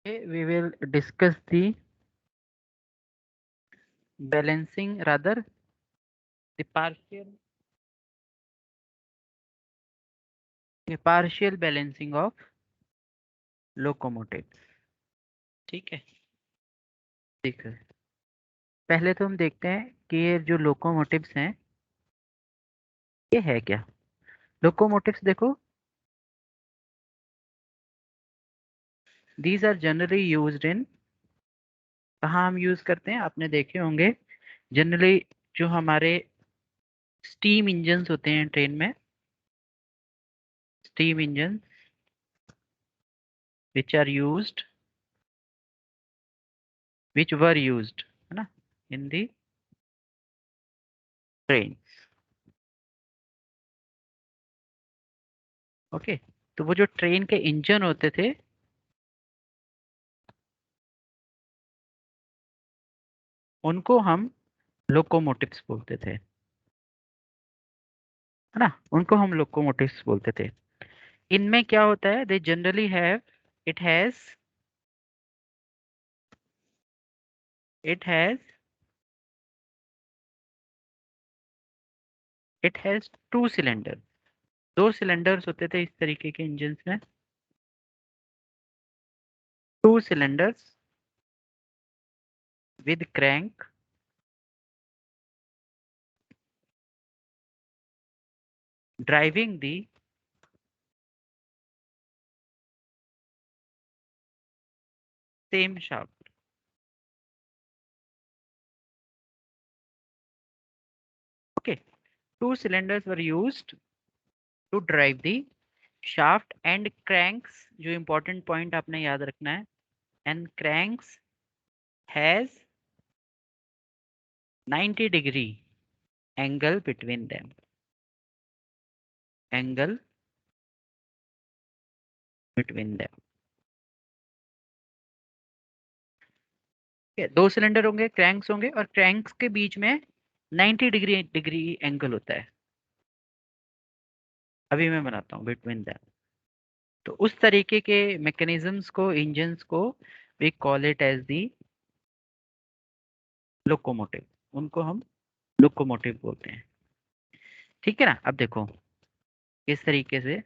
Okay, we will discuss the balancing, rather the partial balancing of locomotives. ठीक है, ठीक है। पहले तो हम देखते हैं कि ये जो लोकोमोटिव्स हैं ये है क्या। लोकोमोटिव्स देखो, these are generally used in, कहाँ हम यूज करते हैं आपने देखे होंगे जनरली, जो हमारे स्टीम इंजन्स होते हैं ट्रेन में, steam engine which are used, which were used, है ना, इन दी ट्रेन। ओके, तो वो जो ट्रेन के इंजन होते थे उनको हम लोकोमोटिव्स बोलते थे, है ना, उनको हम लोकोमोटिव्स बोलते थे। इनमें क्या होता है, they generally have, it has it has it has two cylinder, दो सिलेंडर्स होते थे इस तरीके के इंजन में, two cylinders with crank driving the same shaft. Okay, two cylinders were used to drive the shaft and cranks, जो important point आपने याद रखना है, and cranks has 90 degree angle between them, angle between them। दो सिलेंडर होंगे, cranks होंगे, और क्रैंक्स के बीच में 90 डिग्री एंगल होता है। अभी मैं बनाता हूँ बिटवीन दैम। तो उस तरीके के मैकेनिज्म्स को, इंजन्स को we call it as the locomotive, उनको हम लोकोमोटिव बोलते हैं। ठीक है ना। अब देखो किस तरीके से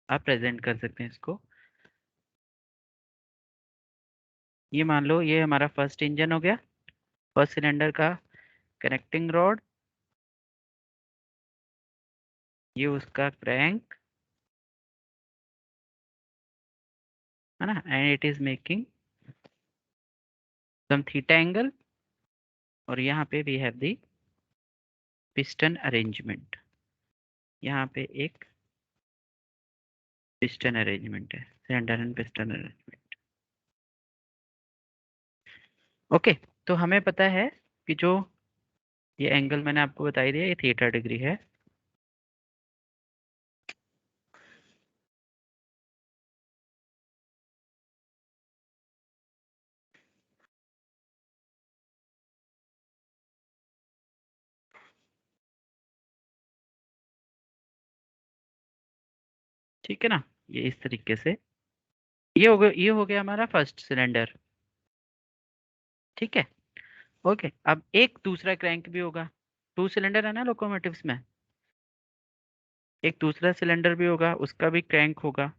आप प्रेजेंट कर सकते हैं इसको। ये मान लो ये हमारा फर्स्ट इंजन हो गया, फर्स्ट सिलेंडर का कनेक्टिंग रॉड, ये उसका क्रैंक, है ना, and it is making some theta angle, और यहाँ पे we have the piston arrangement, यहाँ पे एक पिस्टन अरेंजमेंट है, cylinder and piston arrangement. Okay, तो हमें पता है कि जो ये एंगल मैंने आपको बताई दिया, ये थीटा डिग्री है। ठीक है ना, ये इस तरीके से, ये हो गया हमारा फर्स्ट सिलेंडर। ठीक है। ओके, अब एक दूसरा क्रैंक भी होगा, टू सिलेंडर है ना लोकोमोटिव्स में, एक दूसरा सिलेंडर भी होगा, उसका भी क्रैंक होगा।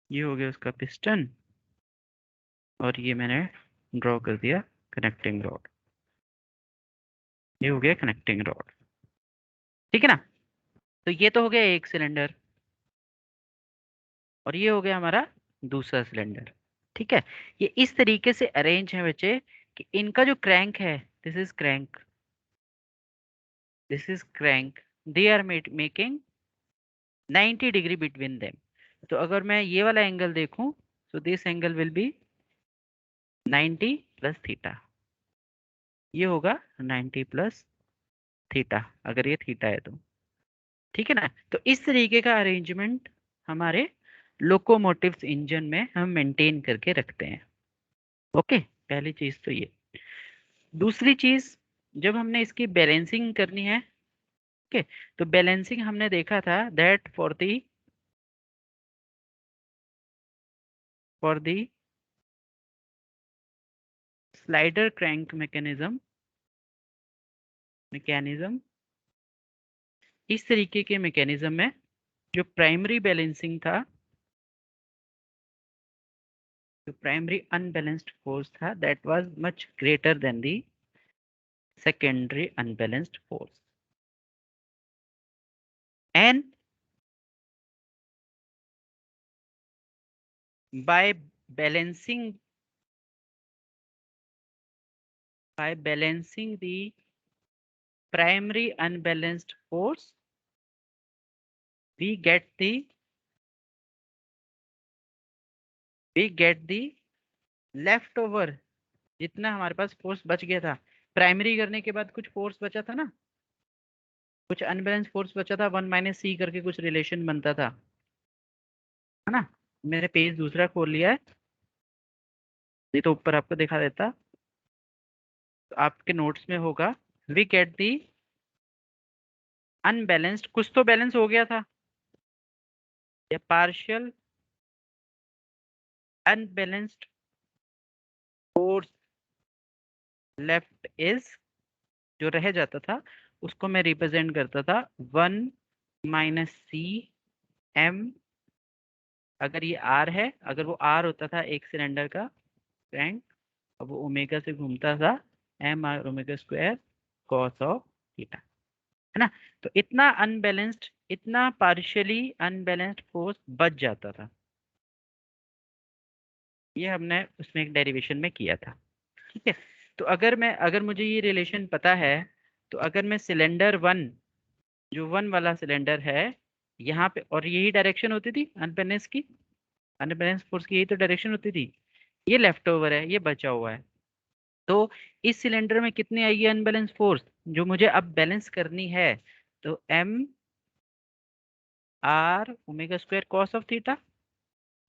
ये हो गया उसका पिस्टन, और ये मैंने ड्रॉ कर दिया कनेक्टिंग रॉड, ये हो गया कनेक्टिंग रॉड। ठीक है ना। तो ये तो हो गया एक सिलेंडर, और ये हो गया हमारा दूसरा सिलेंडर। ठीक है। ये इस तरीके से अरेंज है बच्चे कि इनका जो क्रैंक है, this is crank, this is crank, they are making 90 degree between them. तो अगर मैं ये वाला एंगल देखूं, तो this angle will be 90 plus theta, ये होगा 90 प्लस थीटा, अगर ये थीटा है तो। ठीक है ना। तो इस तरीके का अरेंजमेंट हमारे लोकोमोटिव्स इंजन में हम मेंटेन करके रखते हैं। ओके, पहली चीज तो ये। दूसरी चीज, जब हमने इसकी बैलेंसिंग करनी है, ओके, तो बैलेंसिंग हमने देखा था that for the slider crank mechanism, इस तरीके के मैकेनिज्म में जो प्राइमरी बैलेंसिंग था, जो प्राइमरी अनबैलेंस्ड फोर्स था, that was much greater than the secondary unbalanced force, and by balancing the primary unbalanced force, we get the leftover, जितना हमारे पास फोर्स बच गया था प्राइमरी करने के बाद, कुछ फोर्स बचा था ना, कुछ अनबैलेंस फोर्स बचा था, 1 - c करके कुछ रिलेशन बनता था, है ना। मैंने पेज दूसरा खोल लिया है, नहीं तो ऊपर आपको दिखा देता, तो आपके नोट्स में होगा, वी गेट दी अनबैलेंस्ड, कुछ तो बैलेंस हो गया था, या partial unbalanced force left is, जो रह जाता था उसको मैं रिप्रेजेंट करता था 1 - c m। अगर ये आर है, अगर वो आर होता था एक सिलेंडर का क्रैंक, अब वो ओमेगा से घूमता था, m r omega square cos of theta, है ना। तो इतना अनबैलेंस्ड, इतना पार्शियली अनबैलेंस्ड फोर्स बच जाता था, ये हमने उसमें एक डेरिवेशन में किया था, ठीक है। तो अगर मुझे ये रिलेशन पता है, तो अगर मैं सिलेंडर वन, जो वन वाला सिलेंडर है यहाँ पे, और यही डायरेक्शन होती थी अनबैलेंस की, अनबैलेंस फोर्स की यही तो डायरेक्शन होती थी, ये लेफ्ट ओवर है, ये बचा हुआ है, तो इस सिलेंडर में कितनी आएगी अनबैलेंस फोर्स, जो मुझे अब बैलेंस करनी है, तो m r omega square cos of theta.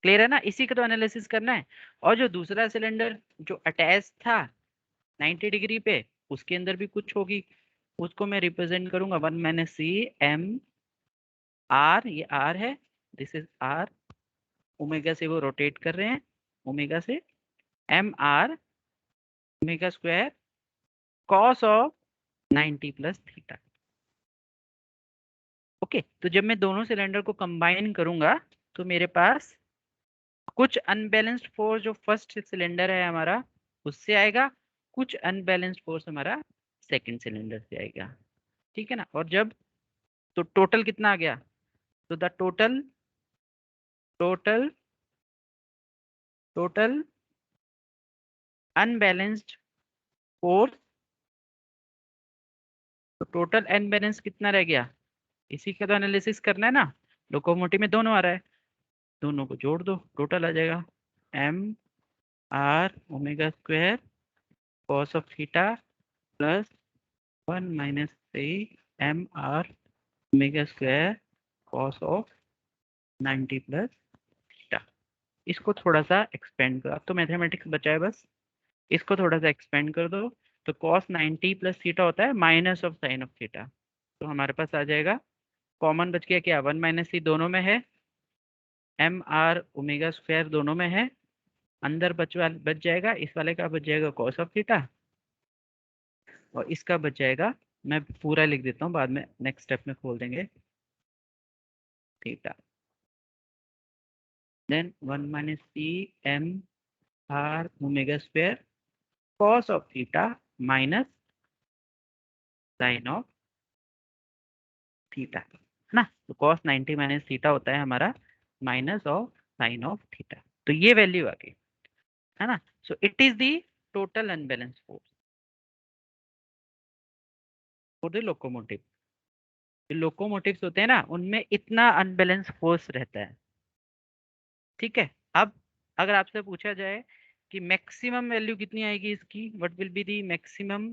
Clear है ना, इसी का तो एनालिसिस करना है। और जो दूसरा सिलेंडर जो अटैच था 90 डिग्री पे, उसके अंदर भी कुछ होगी, उसको मैं रिप्रेजेंट करूंगा 1 - c m r, ये r है, दिस इज r, ओमेगा से वो रोटेट कर रहे हैं, ओमेगा से m r omega square cos of 90 + theta. Okay, तो जब मैं दोनों सिलेंडर को कंबाइन करूंगा, तो मेरे पास कुछ अनबैलेंस्ड फोर्स जो फर्स्ट सिलेंडर है हमारा उससे आएगा, कुछ अनबैलेंस्ड फोर्स हमारा सेकंड सिलेंडर से आएगा, ठीक है ना। और जब, तो टोटल कितना आ गया, तो the total total unbalanced force, तो टोटल अनबैलेंस कितना रह गया, इसी का तो एनालिसिस करना है ना। लोकोमोटिव में दोनों आ रहा है, दोनों को जोड़ दो, टोटल आ जाएगा m r omega square cos of theta plus 1 - c m r omega square cos of 90 + theta. इसको थोड़ा सा एक्सपेंड करो, अब तो मैथमेटिक्स बचा है बस, इसको थोड़ा सा एक्सपेंड कर दो, तो कॉस 90 + थीटा होता है minus of sine of theta, तो हमारे पास आ जाएगा, कॉमन बच गया क्या, 1 - c दोनों में है, m r ओमेगा स्क्वायर दोनों में है, अंदर बच जाएगा, इस वाले का बच जाएगा कॉस ऑफ थीटा, और इसका बच जाएगा, मैं पूरा लिख देता हूँ, बाद में नेक्स्ट स्टेप में खोल देंगे, theta, then 1 - c m r omega square cos of theta minus sine of theta, है ना। तो कॉस 90 - थीटा होता है हमारा minus of sine of theta, तो ये वैल्यू आ गई, है ना। So it is the total unbalance force for the locomotive. जो लोकोमोटिव्स होते हैं ना, उनमें इतना अनबैलेंस फोर्स रहता है, ठीक है। अब अगर आपसे पूछा जाए कि मैक्सिमम वैल्यू कितनी आएगी इसकी, what will be the maximum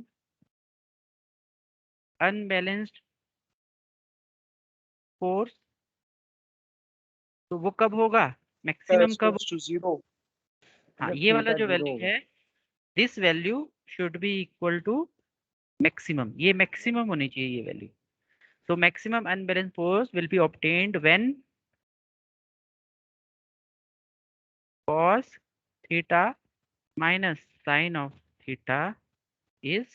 unbalanced force, तो वो कब होगा, मैक्सिमम S कब, goes to 0. हाँ जब ये वाला थीटा जो 0 वैल्यू होगा. है, this value should be equal to maximum, ये मैक्सिमम होनी चाहिए ये value. So maximum unbalanced force will be obtained when cos theta minus sin of theta is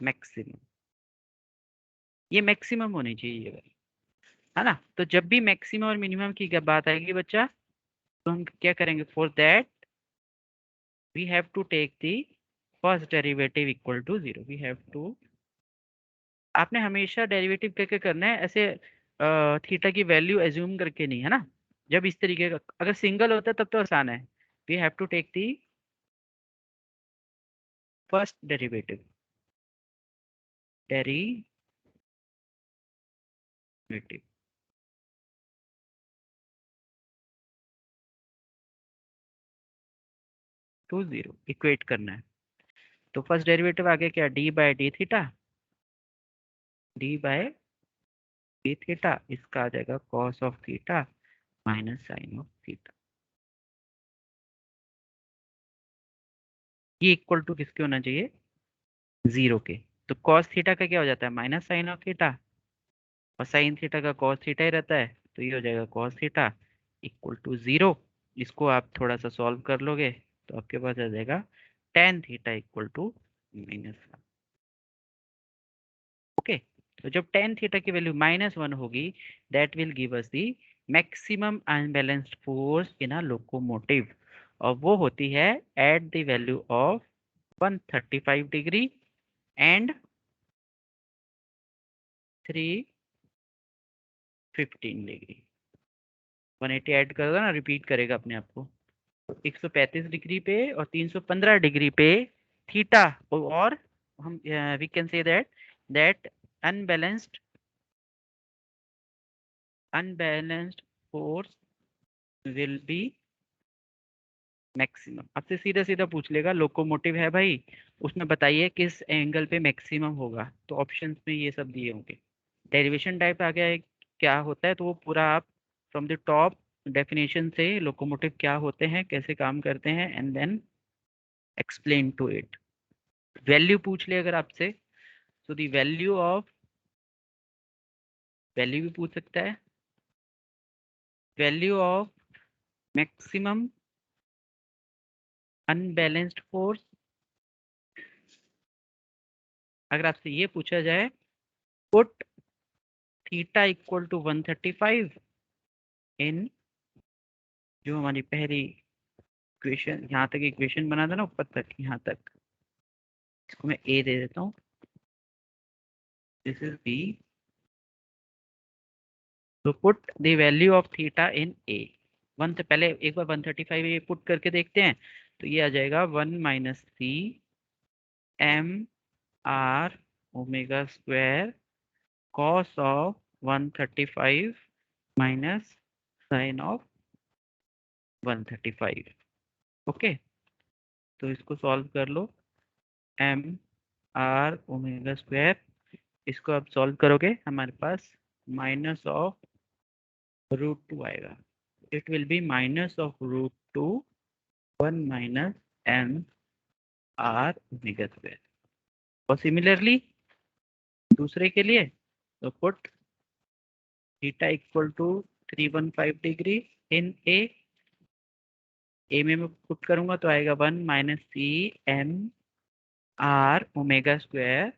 maximum. ये मैक्सिमम होनी चाहिए ये वाली, है ना. तो जब भी मैक्सिमम और मिनिमम की बात आएगी बच्चा, तो हम क्या करेंगे, for that we have to take the first derivative equal to zero. We have to, आपने हमेशा डेरिवेटिव करके करना है ऐसे, थीटा की वैल्यू एज्यूम करके नहीं, है ना. जब इस तरीके का अगर सिंगल होता है तब तो आसान है. We have to take the first derivative, derivative to zero equate करना है. तो फर्स्ट डेरिवेटिव आगे क्या, D by D theta, D by D theta, इसका आ जाएगा cos of theta minus sine of theta. ये इक्वल टू किसके होना चाहिए, जीरो के. तो कॉस थीटा का क्या हो जाता है, माइनस साइन ऑफ थीटा, और साइन थीटा का कॉस थीटा ही रहता है, तो ये हो जाएगा cos theta equal to zero. इसको आप थोड़ा सा सॉल्व कर लोगे तो आपके पास आ जाएगा tan theta equal to minus. Okay. तो जब टेन थीटा की वैल्यू -1 होगी, that will give us the maximum unbalanced force in a locomotive, और वो होती है at the value of 135 degree and 315 degree. 180 add कर दो ना, रिपीट करेगा अपने आप को. 135 डिग्री पे और 315 डिग्री पे थीटा, और हम we can say that unbalanced unbalanced force will be maximum. आपसे सीधा सीधा पूछ लेगा, लोकोमोटिव है भाई, उसमें बताइए किस एंगल पे मैक्सिमम होगा, तो ऑप्शंस में ये सब दिए होंगे. डेरिवेशन टाइप आ गया है क्या होता है, तो वो पूरा आप फ्रॉम द टॉप डेफिनेशन से लोकोमोटिव क्या होते हैं, कैसे काम करते हैं, and then explain to it. Value पूछ ले अगर आपसे, तो दी वैल्यू ऑफ, वैल्यू भी पूछ सकता है, value of maximum unbalanced force. अगर आपसे ये पूछा जाए, पुट थीटा इक्वल टू 135 इन, जो हमारी पहली इक्वेशन, यहाँ तक इक्वेशन बना था ना ऊपर तक, यहाँ तक, इसको मैं ए दे देता हूँ, दिस इज बी. तो put the value of theta in A. One से पहले एक बार 135 ये पुट करके देखते हैं, तो ये आ जाएगा 1 minus C M R omega square cos of 135 minus sine of 135. Okay. तो इसको सॉल्व कर लो, एम आर ओमेगा स्क्वायर, इसको आप सॉल्व करोगे हमारे पास माइनस ऑफ √2 आएगा. It will be minus of √2 1 minus M R omega square. और सिमिलरली दूसरे के लिए, तो put theta equal to 315 degree in A में मैं पुट करूंगा तो आएगा 1 minus C M R omega square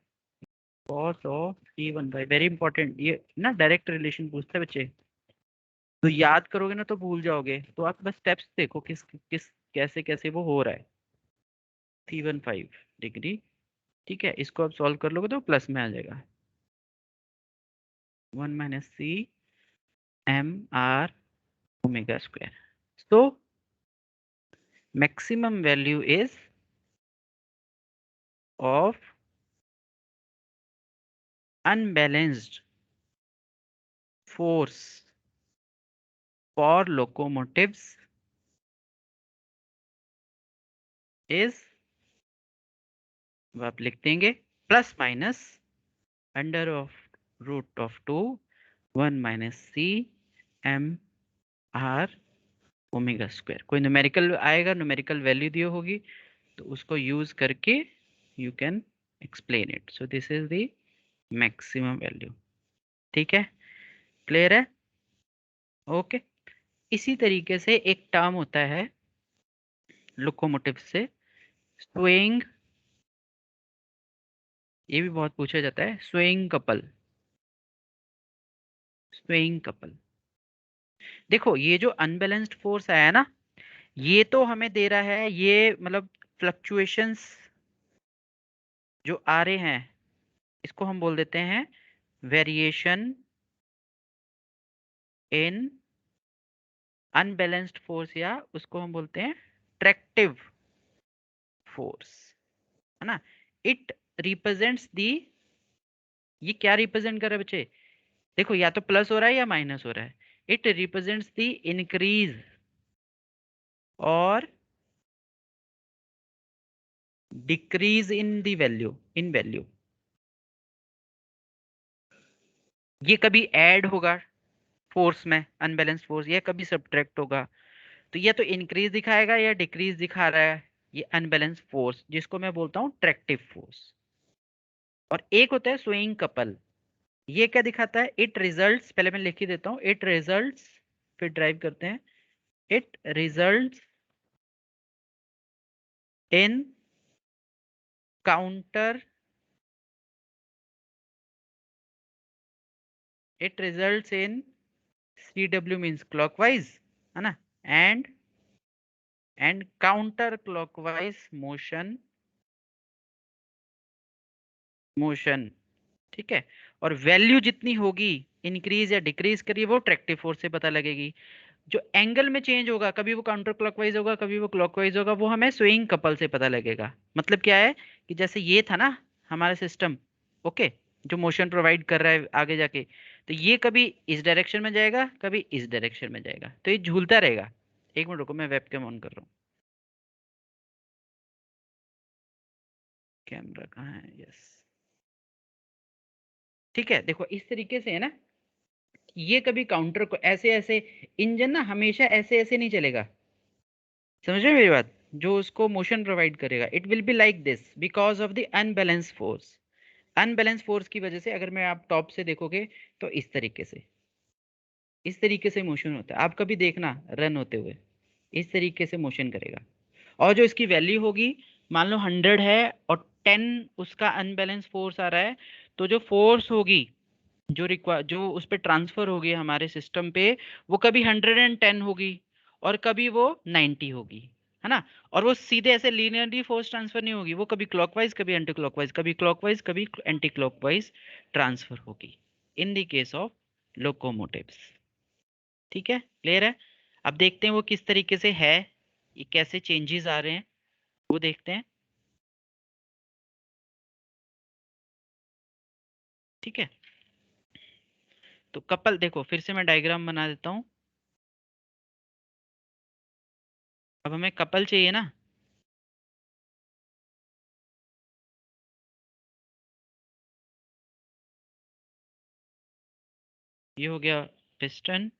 cos of 315. Very important, ये ना डायरेक्ट रिलेशन पूछते हैं बच्चे, तो याद करोगे ना तो भूल जाओगे, तो आप बस स्टेप्स देखो किस किस कैसे कैसे वो हो रहा है. 315 डिग्री, ठीक है, इसको आप सॉल्व कर लोगे तो प्लस में आ जाएगा 1 minus C M R omega square. So maximum value is of unbalanced force for locomotives is, वो आप लिख देंगे plus minus under of √2 1 minus C M R omega square. कोई न्यूमेरिकल आएगा, न्यूमेरिकल वैल्यू दी होगी तो उसको यूज करके you can explain it. So this is the maximum value. ठीक है, क्लियर है? ओके। इसी तरीके से एक टर्म होता है लोकोमोटिव से, स्वेइंग। ये भी बहुत पूछा जाता है, स्वेइंग कपल। स्वेइंग कपल, देखो ये जो अनबैलेंस्ड फोर्स आया ना, ये तो हमें दे रहा है, ये मतलब फ्लक्चुएशंस जो आ रहे हैं, इसको हम बोल देते हैं वेरिएशन इन अनबैलेंस्ड फोर्स, या उसको हम बोलते हैं ट्रैक्टिव फोर्स, है ना। इट रिप्रेजेंट्स दी, ये क्या रिप्रेजेंट कर रहा है बच्चे? देखो या तो प्लस हो रहा है या माइनस हो रहा है। इट रिप्रेजेंट्स दी इंक्रीज और decrease in the value, in value. ये कभी ऐड होगा फोर्स में, अनबैलेंस्ड फोर्स, या कभी सब्ट्रैक्ट होगा। तो ये तो इंक्रीज दिखाएगा या डिक्रीज दिखा रहा है, ये अनबैलेंस्ड फोर्स, जिसको मैं बोलता हूँ ट्रैक्टिव फोर्स। और एक होता है स्विंग कपल, ये क्या दिखाता है? इट रिजल्ट्स, पहले मैं लिख ही देता हूँ, इट रिजल्ट्स, फिर ड्राइव करते हैं। It results in counter, it results in CW means clockwise, है ना, and counter clockwise motion, motion. ठीक है। और वैल्यू जितनी होगी इंक्रीज या डिक्रीज करिए, वो ट्रैक्टिव फोर्स से पता लगेगी। जो एंगल में चेंज होगा, कभी वो काउंटर क्लॉकवाइज होगा, कभी वो क्लॉकवाइज होगा, वो हमें स्विंग कपल से पता लगेगा। मतलब क्या है कि जैसे ये था ना हमारा सिस्टम, ओके, जो मोशन प्रोवाइड कर रहा है आगे जाके, तो ये कभी इस डायरेक्शन में जाएगा, कभी इस डायरेक्शन में जाएगा, तो ये झूलता रहेगा। एक मिनट रुको, मैं वेबकैम ऑन कर रहा हूँ। कैमरा कहाँ है? यस। ठीक है, देखो इस तरीके से है ना, ये कभी काउंटर को ऐसे ऐसे, इंजन ना हमेशा ऐसे ऐसे नहीं चलेगा, समझ रहे हो मेरी बात? जो उसको मोशन प्रोवाइड करेगा, it will be like this because of the unbalance force. Unbalance force की वजह से, अगर मैं आप टॉप से देखोगे तो इस तरीके से, इस तरीके से मोशन होता है। आप कभी देखना रन होते हुए, इस तरीके से मोशन करेगा। और जो इसकी वैल्यू होगी, मान लो 100 है और 10 उसका अनबैलेंस फोर्स आ रहा है, तो जो फोर्स होगी, जो उस पे ट्रांसफर होगी हमारे सिस्टम पे, वो कभी 110 होगी और कभी वो 90 होगी, है ना। और वो सीधे ऐसे लीनियरली फोर्स ट्रांसफर नहीं होगी, वो कभी क्लॉकवाइज, कभी एंटी क्लॉकवाइज, कभी क्लॉकवाइज, कभी एंटी क्लॉकवाइज ट्रांसफर होगी, in the case of locomotives. ठीक है, क्लियर है? अब देखते हैं वो किस तरीके से है, ये कैसे चेंजेस आ रहे हैं, वो देखते हैं। ठीक है, तो कपल देखो, फिर से मैं डायग्राम बना देता हूँ। अब हमें कपल चाहिए ना, ये हो गया पिस्टन,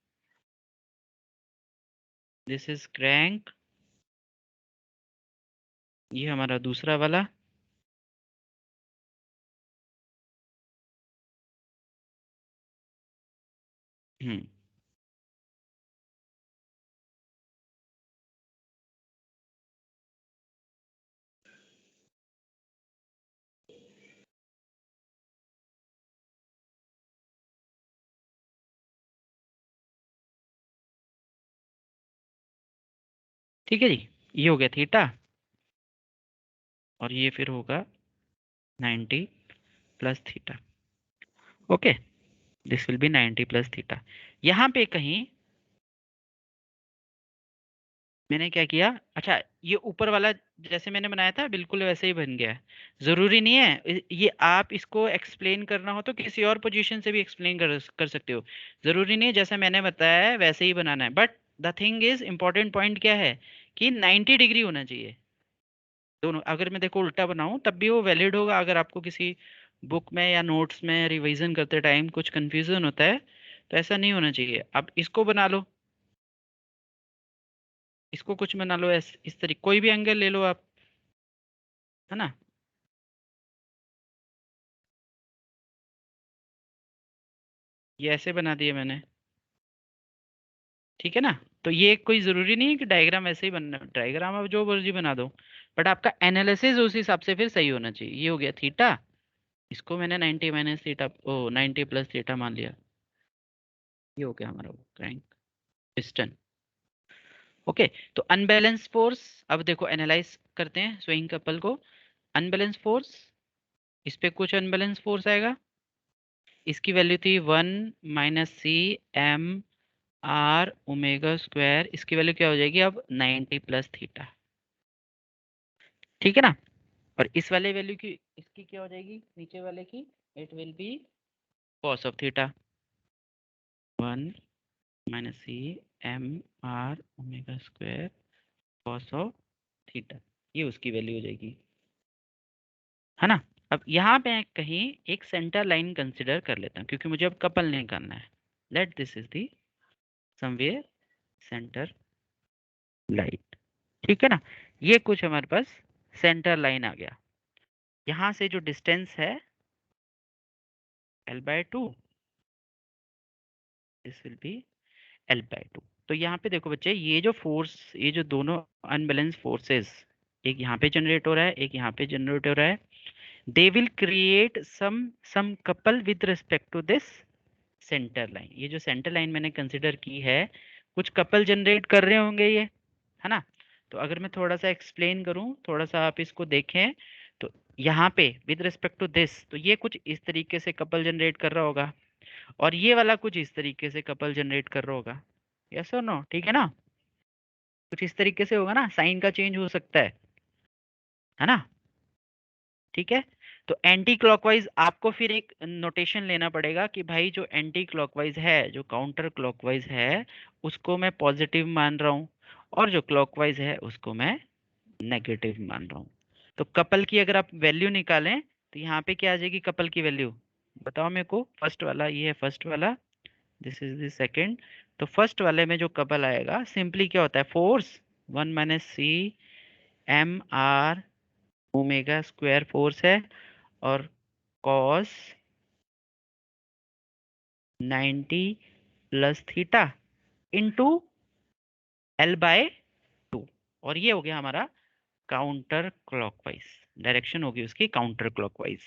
दिस इज क्रैंक, ये हमारा दूसरा वाला। हम्म। ठीक है जी, ये हो गया थीटा, और ये फिर होगा 90 plus theta. Okay, this will be 90 plus theta. यहाँ पे कहीं मैंने क्या किया, अच्छा, ये ऊपर वाला जैसे मैंने बनाया था बिल्कुल वैसे ही बन गया है। जरूरी नहीं है ये आप इसको एक्सप्लेन करना हो तो किसी और पोजीशन से भी एक्सप्लेन कर सकते हो। जरूरी नहीं है जैसा मैंने बताया है वैसे ही बनाना है, but the thing is, important point क्या है कि 90 डिग्री होना चाहिए दोनों। अगर मैं देखो उल्टा बनाऊं तब भी वो वैलिड होगा। अगर आपको किसी बुक में या नोट्स में रिवीजन करते टाइम कुछ कंफ्यूजन होता है, तो ऐसा नहीं होना चाहिए। आप इसको बना लो, इसको कुछ बना लो, इस तरीके कोई भी एंगल ले लो आप, है ना। ये ऐसे बना दिए मैंने, ठीक है ना। तो ये कोई जरूरी नहीं है कि डायग्राम ऐसे ही बनना, डायग्राम आप जो मर्जी बना दो, बट आपका एनालिसिस उस हिसाब से फिर सही होना चाहिए। ये हो गया थीटा, इसको मैंने 90 माइनस थीटा, ओ 90 प्लस थीटा मान लिया। ये हो गया हमारा क्रैंक पिस्टन। ओके। तो अनबैलेंस फोर्स, अब देखो एनालाइज करते हैं स्विंग कपल को। अनबैलेंस फोर्स, इस पे कुछ अनबैलेंस फोर्स आएगा, इसकी वैल्यू थी 1 - CM R ओमेगा स्क्वायर, इसकी वैल्यू क्या हो जाएगी अब 90 प्लस थीटा, ठीक है ना। और इस वाले वैल्यू की, इसकी क्या हो जाएगी नीचे वाले की, it will B cos of theta, 1 - CM R omega square cos of theta, ये उसकी वैल्यू हो जाएगी, है ना। अब यहाँ पे मैं कहीं एक सेंटर लाइन कंसिडर कर लेता हूँ, क्योंकि मुझे अब कपल निकालना है। Late this is the somewhere centre line, ठीक है ना। ये कुछ हमारे पास सेंटर लाइन आ गया। यहाँ से जो डिस्टेंस है L/2, this will be L/2। तो यहाँ पे देखो बच्चे, ये जो फोर्स, ये जो दोनों अनबैलेंस फोर्सेस, एक यहाँ पे जनरेट हो रहा है, एक यहाँ पे जनरेट हो रहा है, they will create some couple with respect to this center line. ये जो सेंटर लाइन मैंने कंसिडर की है, कुछ कपल जनरेट कर रहे होंगे ये, है ना। तो अगर मैं थोड़ा सा एक्सप्लेन करूं, थोड़ा सा आप इसको देखें, तो यहाँ पे विद रिस्पेक्ट टू दिस, तो ये कुछ इस तरीके से कपल जनरेट कर रहा होगा, और ये वाला कुछ इस तरीके से कपल जनरेट कर रहा होगा। यस और नो, ठीक है ना। कुछ इस तरीके से होगा ना, साइन का चेंज हो सकता है ना। ठीक है। तो एंटी क्लॉकवाइज आपको फिर एक नोटेशन लेना पड़ेगा कि भाई जो एंटी क्लॉकवाइज है, जो काउंटर क्लॉकवाइज है, उसको मैं पॉजिटिव मान रहा हूँ, और जो क्लॉकवाइज है उसको मैं नेगेटिव मान रहा हूँ। तो कपल की अगर आप वैल्यू निकालें, तो यहाँ पे क्या आ जाएगी कपल की वैल्यू, बताओ मेरे को। फर्स्ट वाला, ये है फर्स्ट वाला, दिस इज द सेकेंड। तो फर्स्ट वाले में जो कपल आएगा, सिंपली क्या होता है, force 1 - CM R omega square force है, और cos 90 plus theta into L/2। और ये हो गया हमारा काउंटर क्लॉकवाइज, डायरेक्शन होगी उसकी काउंटर क्लॉकवाइज।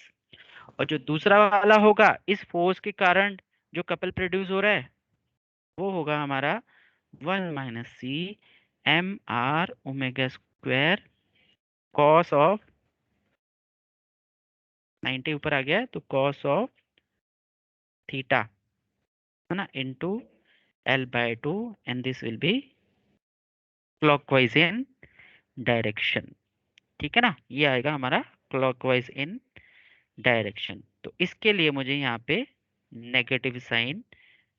और जो दूसरा वाला होगा, इस फोर्स के कारण जो कपल प्रोड्यूस हो रहा है, वो होगा हमारा 1 - CM R omega square cos of 90 ऊपर आ गया है, तो कॉस ऑफ थीटा, है ना, into L/2, and this will be clockwise in direction, ठीक है ना। ये आएगा हमारा क्लॉकवाइज इन डायरेक्शन। तो इसके लिए मुझे यहाँ पे नेगेटिव साइन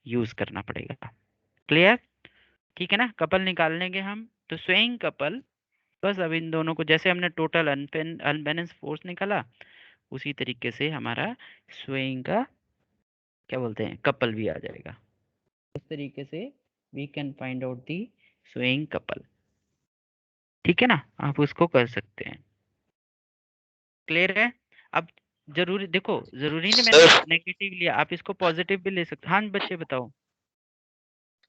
यूज करना पड़ेगा। क्लियर, ठीक है ना। कपल निकाल लेंगे हम, तो स्वेइंग कपल, बस अब इन दोनों को, जैसे हमने टोटल अनबैलेंस फोर्स निकाला, उसी तरीके से हमारा स्वेइंग का क्या बोलते हैं कपल भी आ जाएगा। उस तरीके से we can find out the swaying couple, ठीक है ना। आप उसको कर सकते हैं। क्लियर है। अब जरूरी देखो, जरूरी नहीं मैंने सर नेगेटिव लिया, आप इसको पॉजिटिव भी ले सकते। हाँ बच्चे बताओ।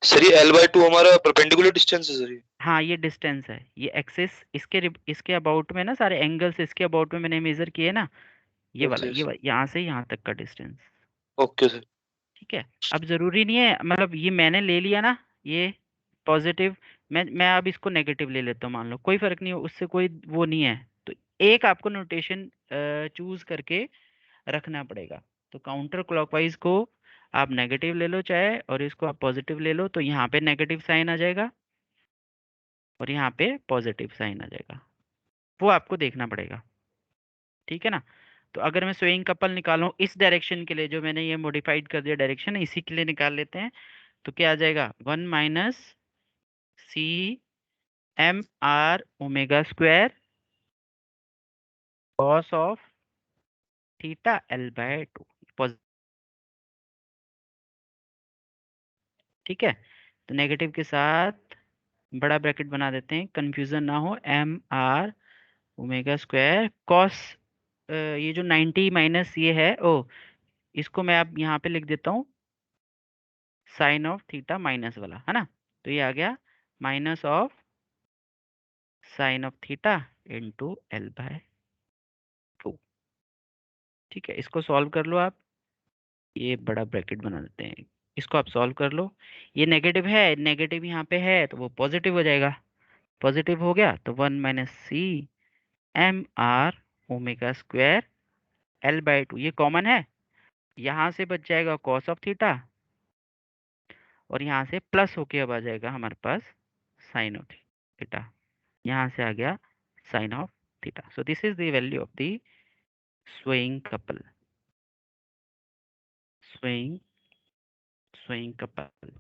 सर ये L/2 हमारा परपेंडिकुलर डिस्टेंस है सर ये। हाँ ये डिस्टेंस है, ये एक्सिस, इसके अबाउट में ना, सारे एंगल्स इसके अबाउट में मैंने मेजर किए ना, ये यस वाला, यस। यहाँ से यहाँ तक का डिस्टेंस, ओके सर। ठीक है। अब जरूरी नहीं है, मतलब ये मैंने ले लिया ना, ये पॉजिटिव, मैं अब इसको नेगेटिव ले लेता हूँ, मान लो, कोई फर्क नहीं हो उससे, कोई वो नहीं है। तो एक आपको नोटेशन चूज करके रखना पड़ेगा। तो काउंटर क्लॉकवाइज को आप नेगेटिव ले लो चाहे, और इसको आप पॉजिटिव ले लो, तो यहाँ पे नेगेटिव साइन आ जाएगा, और यहाँ पे पॉजिटिव साइन आ जाएगा, वो आपको देखना पड़ेगा, ठीक है ना। तो अगर मैं स्विंग कपल निकालूं इस डायरेक्शन के लिए, जो मैंने ये मॉडिफाइड कर दिया डायरेक्शन, इसी के लिए निकाल लेते हैं, तो क्या आ जाएगा 1 - CM R omega square cos of theta L/2, ठीक है। तो नेगेटिव के साथ बड़ा ब्रैकेट बना देते हैं, कंफ्यूजन ना हो, MR ओमेगा स्क्वायर कॉस, ये जो 90 माइनस ये है, ओ इसको मैं अब यहाँ पे लिख देता हूँ साइन ऑफ थीटा माइनस वाला, है ना। तो ये आ गया minus of sine of theta into L by 2। ठीक है, इसको सॉल्व कर लो आप। ये बड़ा ब्रैकेट बना देते हैं, इसको आप सॉल्व कर लो। ये नेगेटिव है, नेगेटिव यहाँ पे है तो वो पॉजिटिव हो जाएगा। पॉजिटिव हो गया तो 1 - c m r omega square L by 2, ये कॉमन है, यहाँ से बच जाएगा कॉस ऑफ थीटा, और यहाँ से प्लस होके अब आ जाएगा हमारे पास साइन ऑफ थीटा। यहाँ से आ गया sine of theta. So this is the value of the swaying couple, swaying swaying couple.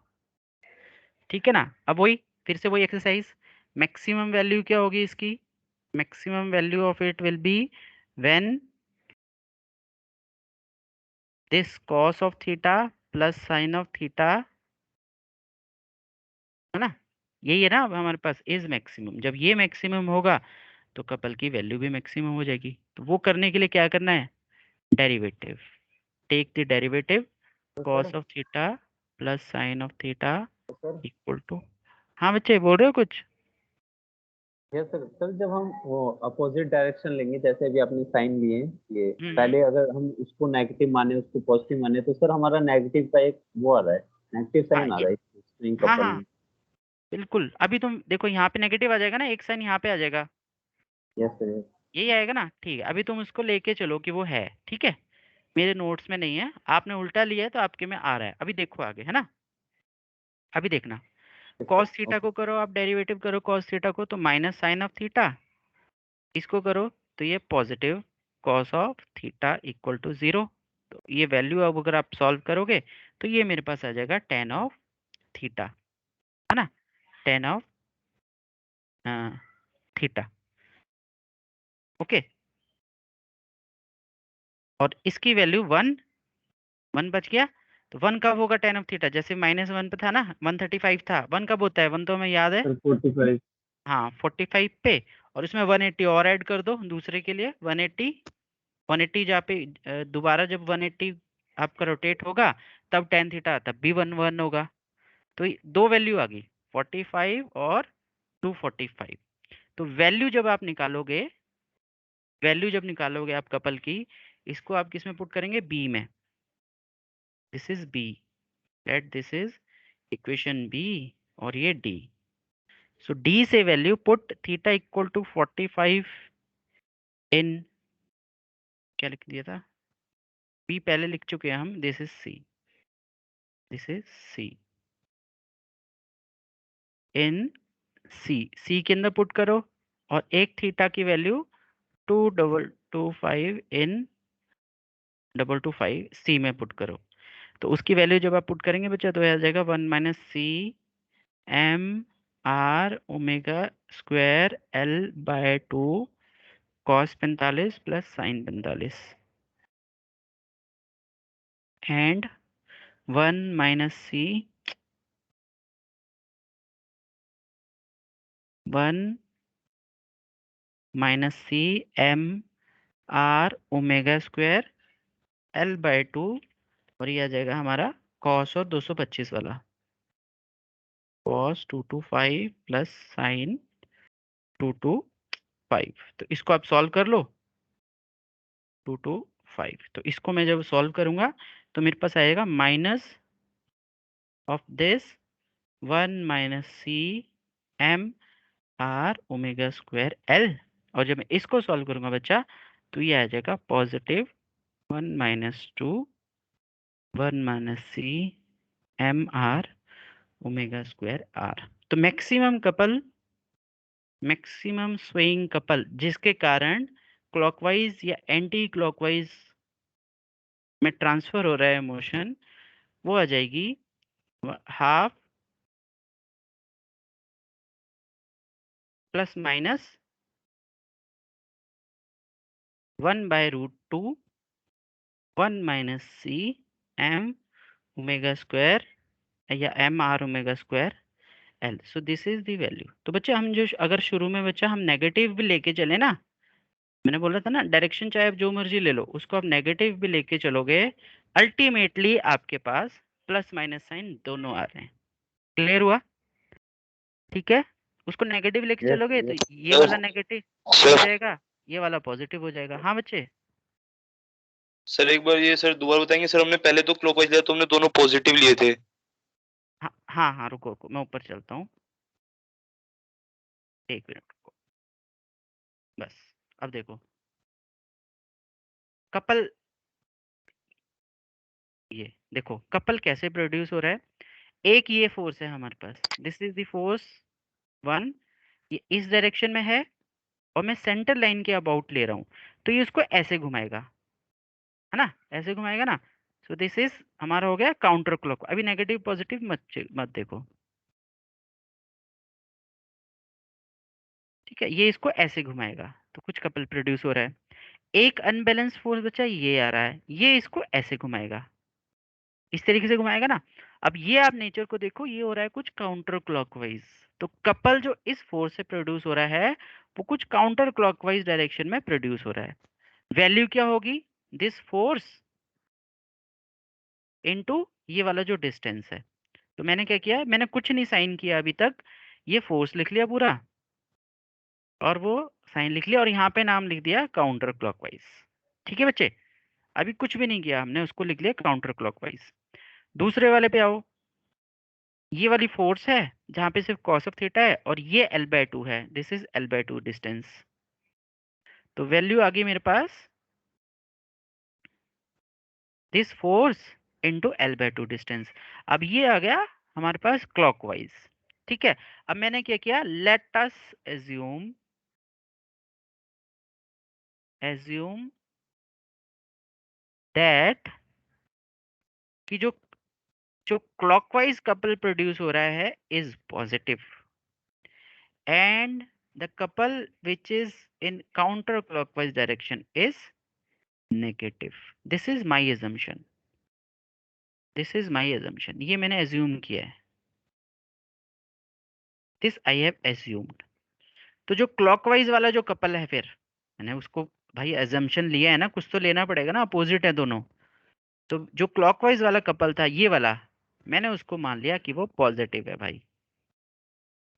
ठीक है ना। अब वही फिर से वही एक्सरसाइज, मैक्सिमम वैल्यू क्या होगी इसकी, maximum value of it will be when this cos of theta plus sign of theta, है ना। यही है ना अब हमारे पास इज मैक्सिमम। जब ये मैक्सिमम होगा तो कपल की वैल्यू भी मैक्सिमम हो जाएगी। तो वो करने के लिए क्या करना है, डेरिवेटिव, टेक द डेरिवेटिव तो sir, cos of theta plus sign of theta तो सर, इक्वल टू, हाँ बच्चे बोल रहे हो कुछ। Yes sir. सर जब हम वो अपोजिट डायरेक्शन लेंगे, जैसे अभी आपने साइन लिए, ये हम्म। पहले अगर हम उसको नेगेटिव माने उसको पॉजिटिव माने, तो सर हमारा नेगेटिव का एक वो आ रहा है, नेगेटिव हाँ साइन आ ये, रहा है स्प्रिंग हाँ कपल हाँ में। बिल्कुल, अभी तुम देखो यहाँ पे नेगेटिव आ जाएगा ना, एक साइन यहाँ पे आ जाएगा, यस सर, यस। यही आएगा ना। ठीक है, अभी तुम उसको लेके चलो कि वो है, ठीक है। मेरे नोट्स में नहीं है, आपने उल्टा लिया है तो आपके में आ रहा है। अभी देखो आगे, है ना। अभी देखना, सर कॉस थीटा ओके। को करो आप, डेरिवेटिव करो कॉस थीटा को, तो माइनस साइन ऑफ थीटा, इसको करो तो ये positive cos of theta equal to 0। तो ये वैल्यू अब अगर आप सॉल्व करोगे तो ये मेरे पास आ जाएगा टेन ऑफ थीटा, है ना, टेन ऑफ थीटा। ओके, और इसकी वैल्यू 1, 1 बच गया। तो 1 कब होगा टेन ऑफ थीटा, जैसे -1 पे था ना, 135 था, 1 कब होता है, 1 तो हमें याद है। सर 45। हाँ 45 पे, और इसमें 180 और ऐड कर दो दूसरे के लिए, 180, 180 जहाँ पे दोबारा जब 180 आपका रोटेट होगा तब टेन थीटा तब भी 1 होगा। तो दो वैल्यू आ गई, 45 और 245। तो वैल्यू जब आप निकालोगे, वैल्यू जब निकालोगे आप कपल की, इसको आप किस में पुट करेंगे, बी में। This is B, let this is equation B, और ये डी। सो डी से value put theta equal to 45 in, क्या लिख दिया था, बी पहले लिख चुके हैं हम, this is C, this is C in C, C के अंदर पुट करो, और एक थीटा की वैल्यू 2,225 इन 225 सी में पुट करो। तो उसकी वैल्यू जब आप पुट करेंगे बच्चा तो आ जाएगा 1 - c m r omega square l/2 cos 45 plus sign 45 and 1 - c 1 - c m r omega square l/2, और ये आ जाएगा हमारा कॉस और 225 वाला, कॉस 225 प्लस साइन 225। तो इसको आप सॉल्व कर लो, 225। तो इसको मैं जब सॉल्व करूंगा तो मेरे पास आएगा minus of this 1 - c m r omega square l, और जब मैं इसको सॉल्व करूंगा बच्चा तो ये आ जाएगा positive 1 - 2 1 - c m r omega square r। तो maximum couple, maximum swaying couple जिसके कारण क्लॉकवाइज या एंटी क्लॉकवाइज में ट्रांसफर हो रहा है मोशन, वो आ जाएगी half plus minus 1/√2 1 - c m omega square या m r omega square l। So this is the value. तो बच्चे हम जो अगर शुरू में बच्चा हम नेगेटिव भी लेके चले ना, मैंने बोला था ना, डायरेक्शन चाहे आप जो मर्जी ले लो, उसको आप नेगेटिव भी लेके चलोगे, अल्टीमेटली आपके पास प्लस माइनस साइन दोनों आ रहे हैं। क्लियर हुआ? ठीक है, उसको नेगेटिव लेके यस चलोगे सर, तो यस। ये सर वाला नेगेटिव हो सर जाएगा, ये वाला पॉजिटिव हो जाएगा। हाँ बच्चे? सर एक बार ये सर दोबारा बताएंगे सर, हमने पहले तो क्लॉकवाइज लिया तो हमने दोनों पॉजिटिव लिए थे। हाँ हाँ हाँ, रुको रुको, मैं ऊपर चलता हूँ, एक मिनट रुको। बस, अब देखो कपल, ये देखो कपल कैसे प्रोड्यूस हो रहा है। एक ये फोर्स है हमारे पास, दिस इज द फोर्स 1, ये इस डायरेक्शन में है, और मैं सेंटर लाइन के अबाउट ले रहा हूँ, तो ये उसको ऐसे घुमाएगा, है ना, ऐसे घुमाएगा ना। सो दिस इज हमारा हो गया काउंटर क्लॉक। अभी नेगेटिव पॉजिटिव मत देखो, ठीक है, ये इसको ऐसे घुमाएगा तो कुछ कपल प्रोड्यूस हो रहा है। एक अनबैलेंस फोर्स बचा, ये आ रहा है, ये इसको ऐसे घुमाएगा, इस तरीके से घुमाएगा ना। अब ये आप नेचर को देखो, ये हो रहा है कुछ काउंटर क्लॉकवाइज, तो कपल जो इस फोर्स से प्रोड्यूस हो रहा है वो कुछ काउंटर क्लॉकवाइज डायरेक्शन में प्रोड्यूस हो रहा है। वैल्यू क्या होगी? दिस फोर्स इनटू ये वाला जो डिस्टेंस है। तो मैंने क्या किया, मैंने कुछ नहीं साइन किया अभी तक, ये फोर्स लिख लिया पूरा, और वो साइन लिख लिया, और यहाँ पे नाम लिख दिया काउंटर क्लॉकवाइज। ठीक है बच्चे, अभी कुछ भी नहीं किया हमने, उसको लिख लिया काउंटर क्लॉकवाइज। दूसरे वाले पे आओ, ये वाली फोर्स है जहां पे सिर्फ cos ऑफ थीटा है, और ये L/2 है, दिस इज L/2 डिस्टेंस। तो वैल्यू आ गई मेरे पास, this force into L/2 distance. अब ये आ गया हमारे पास क्लॉकवाइज। ठीक है, अब मैंने क्या किया, लेट अस एज्यूम दैट कि जो जो क्लॉकवाइज कपल प्रोड्यूस हो रहा है is positive, and the couple which is in counter clockwise direction is negative. This is my assumption, this is my assumption, ये मैंने एज्यूम किया है, दिस आई हैव एज्यूम्ड। तो जो क्लॉकवाइज वाला जो कपल है, फिर मैंने उसको, भाई एजम्पशन लिया है ना, कुछ तो लेना पड़ेगा ना, अपोजिट है दोनों। तो जो क्लॉकवाइज वाला कपल था ये वाला, मैंने उसको मान लिया कि वो पॉजिटिव है भाई,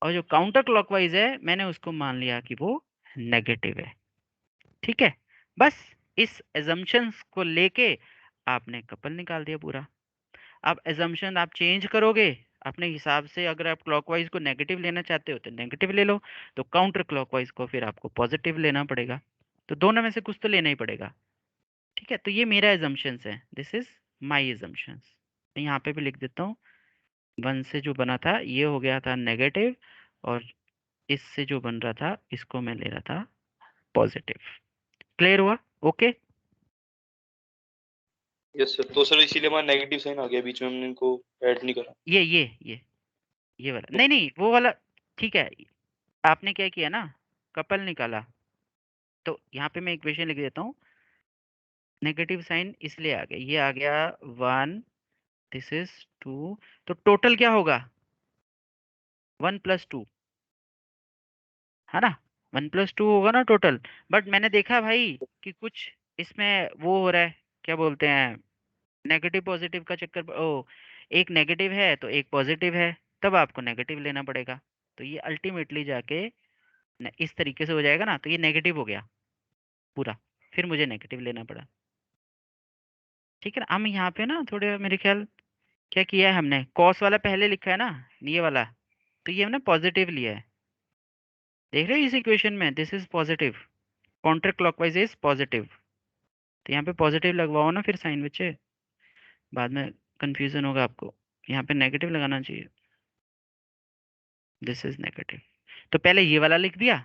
और जो काउंटर क्लॉकवाइज है मैंने उसको मान लिया कि वो नेगेटिव है। ठीक है, बस इस एजम्पशंस को लेके आपने कपल निकाल दिया पूरा। अब एजम्पशन आप चेंज करोगे अपने हिसाब से, अगर आप क्लॉकवाइज को नेगेटिव लेना चाहते हो तो नेगेटिव ले लो, तो काउंटर क्लॉकवाइज को फिर आपको पॉजिटिव लेना पड़ेगा, तो दोनों में से कुछ तो लेना ही पड़ेगा। ठीक है, तो ये मेरा एजम्पशंस है, दिस इज माई एजम्पशंस। मैं यहाँ पे भी लिख देता हूँ, 1 से जो बना था ये हो गया था नेगेटिव, और इससे जो बन रहा था इसको मैं ले रहा था पॉजिटिव। क्लियर हुआ? ओके। यस सर, तो सर इसीलिए हमारा नेगेटिव साइन आ गया बीच में, हमने इनको ऐड नहीं करा। ये वाला नहीं नहीं, वो वाला ठीक है। आपने क्या किया ना, कपल निकाला, तो यहाँ पे मैं इक्वेशन लिख देता हूँ, नेगेटिव साइन इसलिए आ गया, ये आ गया 1, दिस इज 2, तो टोटल क्या होगा, 1 + 2, है ना, 1 + 2 होगा ना टोटल। बट मैंने देखा भाई कि कुछ इसमें वो हो रहा है, क्या बोलते हैं, नेगेटिव पॉजिटिव का चक्कर, ओ एक नेगेटिव है तो एक पॉजिटिव है, तब आपको नेगेटिव लेना पड़ेगा। तो ये अल्टीमेटली जाके इस तरीके से हो जाएगा ना, तो ये नेगेटिव हो गया पूरा, फिर मुझे नेगेटिव लेना पड़ा। ठीक है ना, हम यहाँ पे ना थोड़े मेरे ख्याल क्या किया है हमने, कॉस वाला पहले लिखा है ना, ये वाला, तो ये हमने पॉजिटिव लिया है। देख रहे हो इस इक्वेशन में, this is positive, counter clockwise is positive, तो यहाँ पे पॉजिटिव लगवाओ ना फिर साइन बच्चे, बाद में कंफ्यूजन होगा आपको, यहाँ पे नेगेटिव लगाना चाहिए, दिस इज नेगेटिव। तो पहले ये वाला लिख दिया,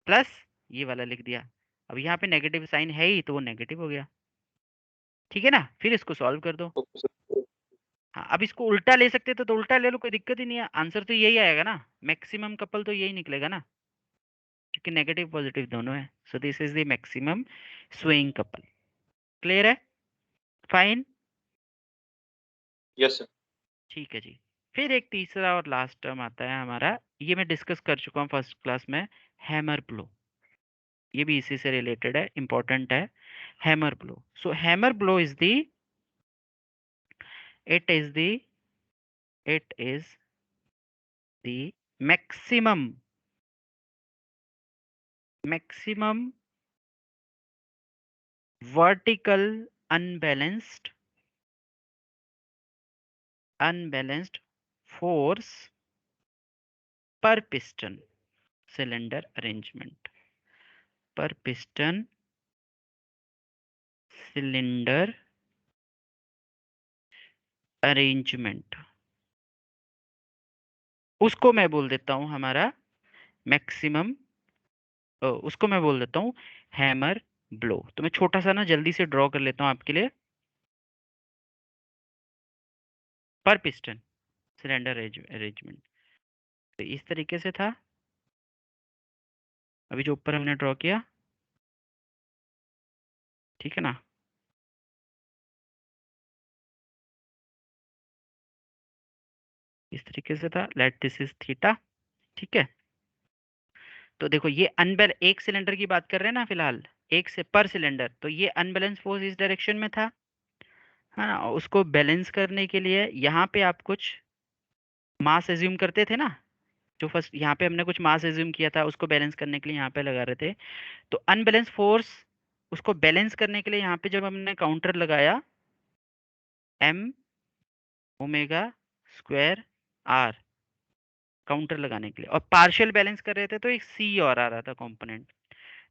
प्लस ये वाला लिख दिया, अब यहाँ पे नेगेटिव साइन है ही तो वो नेगेटिव हो गया। ठीक है ना, फिर इसको सॉल्व कर दो। Okay sir. हाँ, अब इसको उल्टा ले सकते तो उल्टा ले लो, कोई दिक्कत ही नहीं है, आंसर तो यही आएगा ना, मैक्सिमम कपल तो यही निकलेगा ना, क्योंकि नेगेटिव पॉजिटिव दोनों है। सो this is the maximum swing couple. Clear है? फाइन। Yes sir. ठीक है जी। फिर एक तीसरा और लास्ट टर्म आता है हमारा, ये मैं डिस्कस कर चुका हूँ फर्स्ट क्लास में, हैमर प्लो। ये भी इसी से रिलेटेड है, इंपॉर्टेंट है। Hammer blow, so hammer blow is the it is the it is the maximum vertical unbalanced force per piston cylinder arrangement, per piston cylinder arrangement। उसको मैं बोल देता हूं हमारा मैक्सिमम, उसको मैं बोल देता हूं हैमर ब्लो। तो मैं छोटा सा ना जल्दी से ड्रॉ कर लेता हूं आपके लिए। पर पिस्टन सिलेंडर अरेंजमेंट तो इस तरीके से था, अभी जो ऊपर हमने ड्रॉ किया, ठीक है ना। इस तरीके से था, लेट दिस इज थीटा, ठीक है। तो देखो ये अनबैल एक सिलेंडर की बात कर रहे हैं ना फिलहाल, एक से पर सिलेंडर, तो ये अनबैलेंस फोर्स इस डायरेक्शन में था, है ना। और उसको बैलेंस करने के लिए यहाँ पे आप कुछ मास एज्यूम करते थे ना, जो फर्स्ट यहाँ पे हमने कुछ मास एज्यूम किया था, उसको बैलेंस करने के लिए यहाँ पे लगा रहे थे। तो अनबैलेंस फोर्स, उसको बैलेंस करने के लिए यहाँ पे जब हमने काउंटर लगाया M omega square R, counter लगाने के लिए, और पार्शियल बैलेंस कर रहे थे तो एक सी और आ रहा था कंपोनेंट।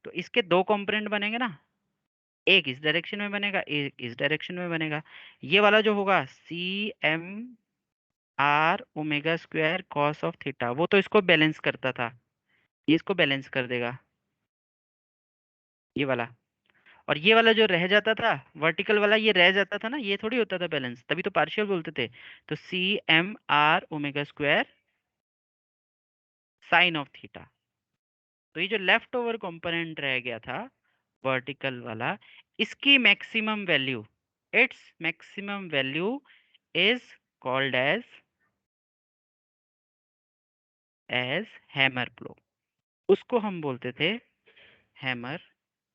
तो इसके दो कंपोनेंट बनेंगे ना, एक इस डायरेक्शन में बनेगा, एक इस डायरेक्शन में बनेगा। ये वाला जो होगा C M R omega square cos of theta, वो तो इसको बैलेंस करता था, ये इसको बैलेंस कर देगा, ये वाला। और ये वाला जो रह जाता था वर्टिकल वाला, ये रह जाता था ना, ये थोड़ी होता था बैलेंस, तभी तो पार्शियल बोलते थे। तो C M R omega square sine of theta. तो ये जो लेफ्ट ओवर कंपोनेंट रह गया था वर्टिकल वाला, इसकी maximum value, it's maximum value is called as hammer blow, उसको हम बोलते थे हैमर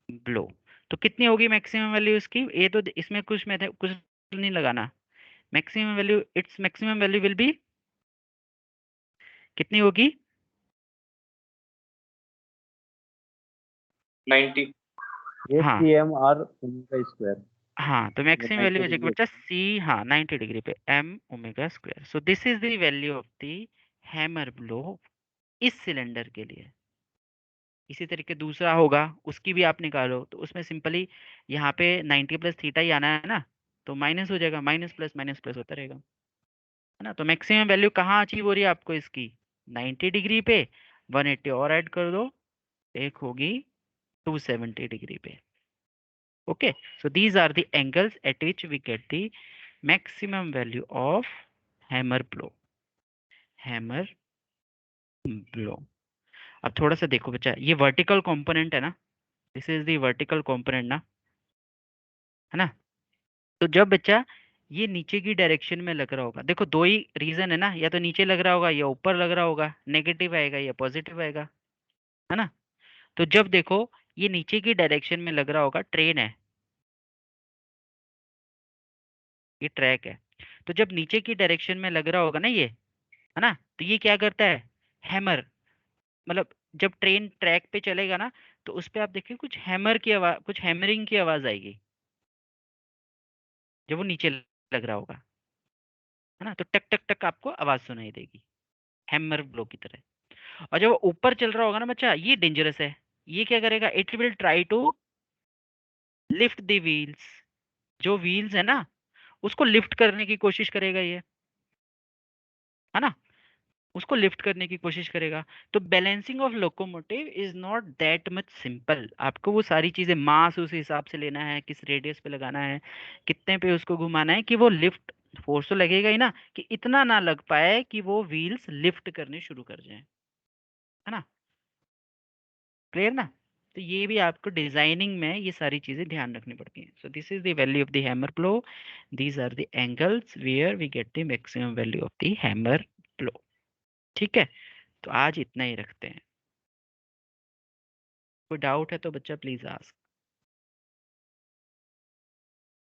ब्लो। तो कितनी होगी मैक्सिमम वैल्यू इसकी, ये तो इसमें कुछ में कुछ नहीं लगाना। Maximum value, it's maximum value will be कितनी होगी, 90। ये हाँ C M R omega square हाँ, तो मैक्सिमम 90 वैल्यू हो जाएगी डिग्री। बच्चा सी, हाँ 90 डिग्री पे M omega square. So this is the value of the hammer blow इस सिलेंडर के लिए। इसी तरीके दूसरा होगा, उसकी भी आप निकालो, तो उसमें सिंपली यहाँ पे 90 प्लस थीटा ही आना है ना, तो माइनस हो जाएगा, माइनस प्लस होता रहेगा, है ना। तो मैक्सिमम वैल्यू कहाँ अचीव हो रही है आपको इसकी, 90 डिग्री पे, 180 और ऐड कर दो, एक होगी 270 डिग्री पे। Okay, so these are the angles at which we get the maximum value of hammer blow, hammer blow। अब थोड़ा सा देखो बच्चा, ये वर्टिकल कंपोनेंट है ना, this is the vertical component ना, है ना। तो जब बच्चा ये नीचे की डायरेक्शन में लग रहा होगा, देखो दो ही रीजन है ना, या तो नीचे लग रहा होगा या ऊपर लग रहा होगा, नेगेटिव आएगा या पॉजिटिव आएगा, है ना। तो जब देखो ये नीचे की डायरेक्शन में लग रहा होगा, ट्रेन है, ये ट्रैक है, तो जब नीचे की डायरेक्शन में लग रहा होगा ना ये, है ना, तो ये क्या करता है, हैमर, मतलब जब ट्रेन ट्रैक पे चलेगा ना, तो उस पे आप देखिए कुछ हैमर की आवाज, कुछ हैमरिंग की आवाज आएगी, जब वो नीचे लग रहा होगा, है ना, तो टक टक टक आपको आवाज सुनाई देगी, हैमर ब्लो की तरह। और जब वो ऊपर चल रहा होगा ना बच्चा, ये डेंजरस है, ये क्या करेगा, it will try to lift the wheels, जो व्हील्स है ना उसको लिफ्ट करने की कोशिश करेगा ये, है ना, उसको लिफ्ट करने की कोशिश करेगा। तो balancing of locomotive is not that much simple, आपको वो सारी चीजें मास उस हिसाब से लेना है, किस रेडियस पे लगाना है, कितने पे उसको घुमाना है, कि वो लिफ्ट, फोर्स तो लगेगा ही ना, कि इतना ना लग पाए कि वो व्हील्स लिफ्ट करने शुरू कर जाए, है ना, क्लियर ना। तो ये भी आपको डिजाइनिंग में ये सारी चीजें ध्यान रखनी पड़ती हैं। So this is the value of the hammer blow, these are the angles where we get the maximum value of the hammer blow, ठीक है। तो आज इतना ही रखते हैं। कोई डाउट है तो बच्चा प्लीज आस्क।